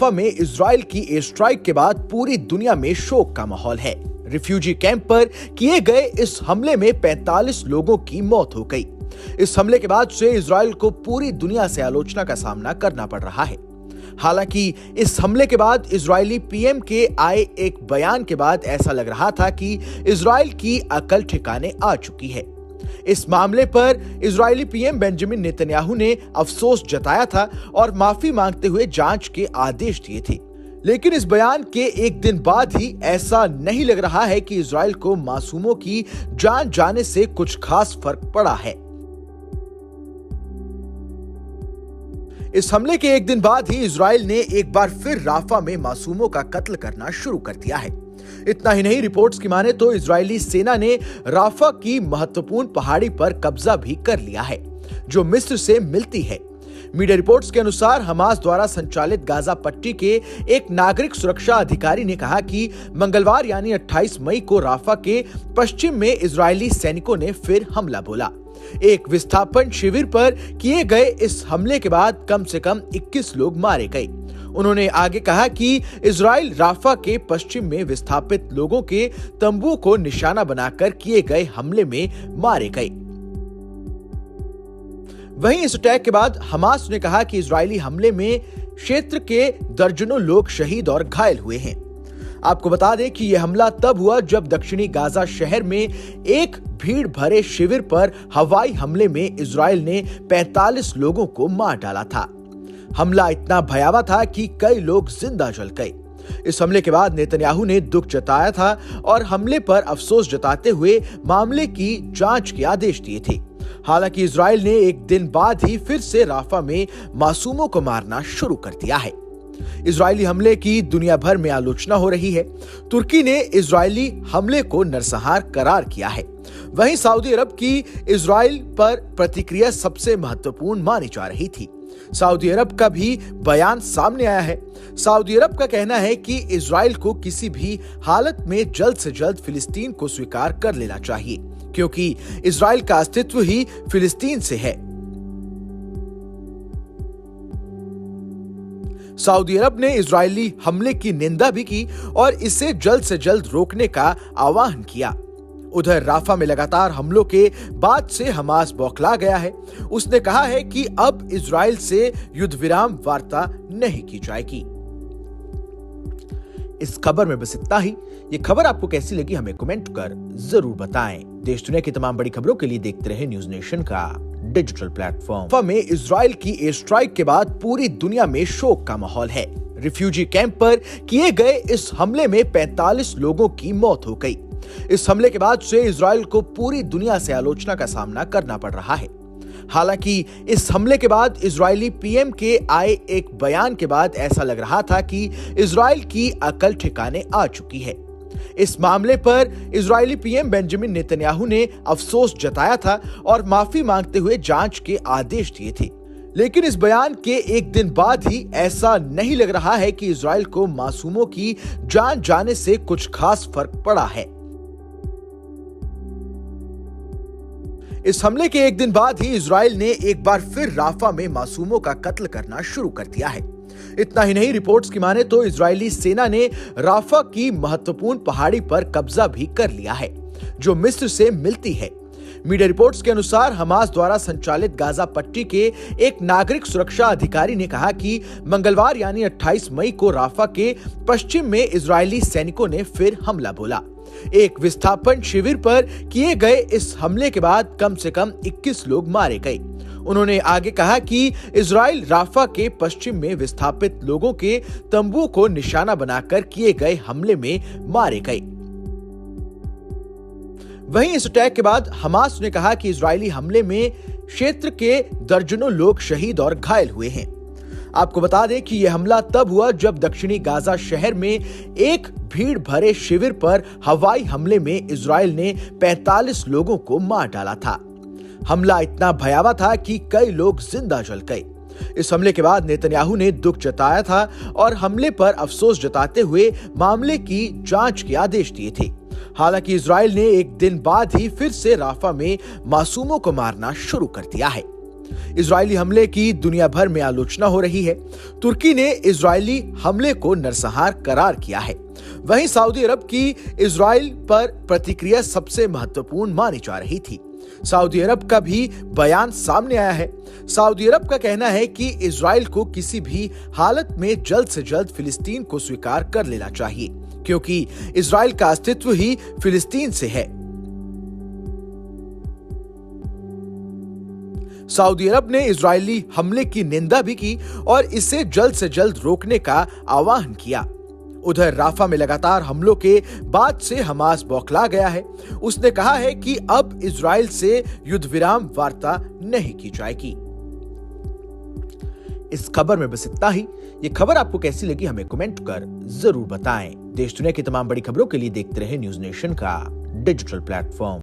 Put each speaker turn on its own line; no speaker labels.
Rafa में Israel की air strike के बाद पूरी दुनिया में शोक का माहौल है। रिफ्यूजी कैंप पर किए गए इस हमले में 45 लोगों की मौत हो गई। इस हमले के बाद से इजराइल को पूरी दुनिया से आलोचना का सामना करना पड़ रहा है। हालांकि इस हमले के बाद इजरायली पीएम के आए एक बयान के बाद ऐसा लग रहा था कि इजराइल की अकल ठिकाने आ चुकी है। इस मामले पर इजरायली पीएम बेंजामिन नेतन्याहू ने अफसोस जताया था और माफी मांगते हुए जांच के आदेश दिए थे। लेकिन इस बयान के एक दिन बाद ही ऐसा नहीं लग रहा है कि इजराइल को मासूमों की जान जाने से कुछ खास फर्क पड़ा है। इस हमले के एक दिन बाद ही इजराइल ने एक बार फिर राफा में मासूमों का कत्ल करना शुरू कर दिया है। इतना ही नहीं, रिपोर्ट्स की माने तो इजरायली सेना ने राफा की महत्वपूर्ण पहाड़ी पर कब्जा भी कर लिया है, जो मिस्र से मिलती है। मीडिया रिपोर्ट्स के अनुसार हमास द्वारा संचालित गाजा पट्टी के एक नागरिक सुरक्षा अधिकारी ने कहा कि मंगलवार यानी 28 मई को राफा के पश्चिम में इजरायली सैनिकों ने फिर हमला बोला। एक विस्थापन शिविर पर किए गए इस हमले के बाद कम से कम 21 लोग मारे गए। उन्होंने आगे कहा कि इजराइल राफा के पश्चिम में विस्थापित लोगों के तंबुओं को निशाना बनाकर किए गए हमले में मारे गए। वहीं इस अटैक के बाद हमास ने कहा कि इजरायली हमले में क्षेत्र के दर्जनों लोग शहीद और घायल हुए हैं। आपको बता दें कि यह हमला तब हुआ जब दक्षिणी गाजा शहर में एक भीड़ भरे शिविर पर हवाई हमले में इजराइल ने 45 लोगों को मार डाला था। हमला इतना भयावह था कि कई लोग जिंदा जल गए। इस हमले के बाद नेतन्याहू ने दुख जताया था और हमले पर अफसोस जताते हुए मामले की जांच के आदेश दिए थे। हालांकि इजराइल ने एक दिन बाद ही फिर से राफा में मासूमों को मारना शुरू कर दिया है। इजरायली हमले की दुनिया भर में आलोचना हो रही है। तुर्की ने इजरायली हमले को नरसंहार करार किया है। वहीं सऊदी अरब की इजराइल पर प्रतिक्रिया सबसे महत्वपूर्ण मानी जा रही थी। सऊदी अरब का भी बयान सामने आया है। सऊदी अरब का कहना है कि इजराइल को किसी भी हालत में जल्द से जल्द फिलिस्तीन को स्वीकार कर लेना चाहिए, क्योंकि इजराइल का अस्तित्व ही फिलिस्तीन से है। सऊदी अरब ने इजरायली हमले की निंदा भी की और इसे जल्द से जल्द रोकने का आह्वान किया। उधर राफा में लगातार हमलों के बाद से हमास बौखला गया है। उसने कहा है कि अब इजराइल से युद्ध विराम वार्ता नहीं की जाएगी। इस खबर में बस इतना ही। ये खबर आपको कैसी लगी हमें कमेंट कर जरूर बताएं। देश दुनिया की तमाम बड़ी खबरों के लिए देखते रहे न्यूज नेशन का डिजिटल प्लेटफॉर्म। राफा में इजराइल की एयर स्ट्राइक के बाद पूरी दुनिया में शोक का माहौल है। रिफ्यूजी कैंप पर किए गए इस हमले में 45 लोगों की मौत हो गई। इस हमले के बाद से इजराइल को पूरी दुनिया से आलोचना का सामना करना पड़ रहा है। हालांकि इस हमले के बाद इजरायली पीएम के आए एक बयान के बाद ऐसा लग रहा था कि इजराइल की अकल ठिकाने आ चुकी है। इस मामले पर इजरायली पीएम बेंजामिन नेतन्याहू ने अफसोस जताया था और माफी मांगते हुए जांच के आदेश दिए थे। लेकिन इस बयान के एक दिन बाद ही ऐसा नहीं लग रहा है कि इजराइल को मासूमों की जान जाने से कुछ खास फर्क पड़ा है। इस हमले के एक दिन बाद ही इजराइल ने एक बार फिर राफा में मासूमों का कत्ल करना शुरू कर दिया है। इतना ही नहीं, रिपोर्ट्स की माने तो इजरायली सेना ने राफा की महत्वपूर्ण पहाड़ी पर कब्जा भी कर लिया है, जो मिस्र से मिलती है। मीडिया रिपोर्ट्स के अनुसार हमास द्वारा संचालित गाजा पट्टी के एक नागरिक सुरक्षा अधिकारी ने कहा कि मंगलवार यानी 28 मई को राफा के पश्चिम में इजरायली सैनिकों ने फिर हमला बोला। एक विस्थापन शिविर पर किए गए इस हमले के बाद कम से कम 21 लोग मारे गए। उन्होंने आगे कहा कि इजराइल राफा के पश्चिम में विस्थापित लोगों के तंबुओं को निशाना बनाकर किए गए हमले में मारे गए। वहीं इस अटैक के बाद हमास ने कहा कि इजरायली हमले में क्षेत्र के दर्जनों लोग शहीद और घायल हुए हैं। आपको बता दें कि यह हमला तब हुआ जब दक्षिणी गाजा शहर में एक भीड़ भरे शिविर पर हवाई हमले में इजराइल ने 45 लोगों को मार डाला था। हमला इतना भयावह था कि कई लोग जिंदा जल गए। इस हमले के बाद नेतन्याहू ने दुख जताया था और हमले पर अफसोस जताते हुए मामले की जांच के आदेश दिए थे। हालांकि इजराइल ने एक दिन बाद ही फिर से राफा में मासूमों को मारना शुरू कर दिया है। इजरायली हमले की दुनिया भर में आलोचना हो रही है। तुर्की ने इजरायली हमले को नरसंहार करार किया है। वहीं सऊदी अरब की इजराइल पर प्रतिक्रिया सबसे महत्वपूर्ण मानी जा रही थी। सऊदी अरब का भी बयान सामने आया है। सऊदी अरब का कहना है कि इजराइल को किसी भी हालत में जल्द से जल्द फिलिस्तीन को स्वीकार कर लेना चाहिए, क्योंकि इजराइल का अस्तित्व ही फिलिस्तीन से है। सऊदी अरब ने इजरायली हमले की निंदा भी की और इसे जल्द से जल्द रोकने का आह्वान किया। उधर राफा में लगातार हमलों के बाद से हमास बौखला गया है। उसने कहा है कि अब इजराइल से युद्ध विराम वार्ता नहीं की जाएगी। इस खबर में बस इतना ही। ये खबर आपको कैसी लगी हमें कमेंट कर जरूर बताएं। देश दुनिया की तमाम बड़ी खबरों के लिए देखते रहे न्यूज़ नेशन का डिजिटल प्लेटफॉर्म।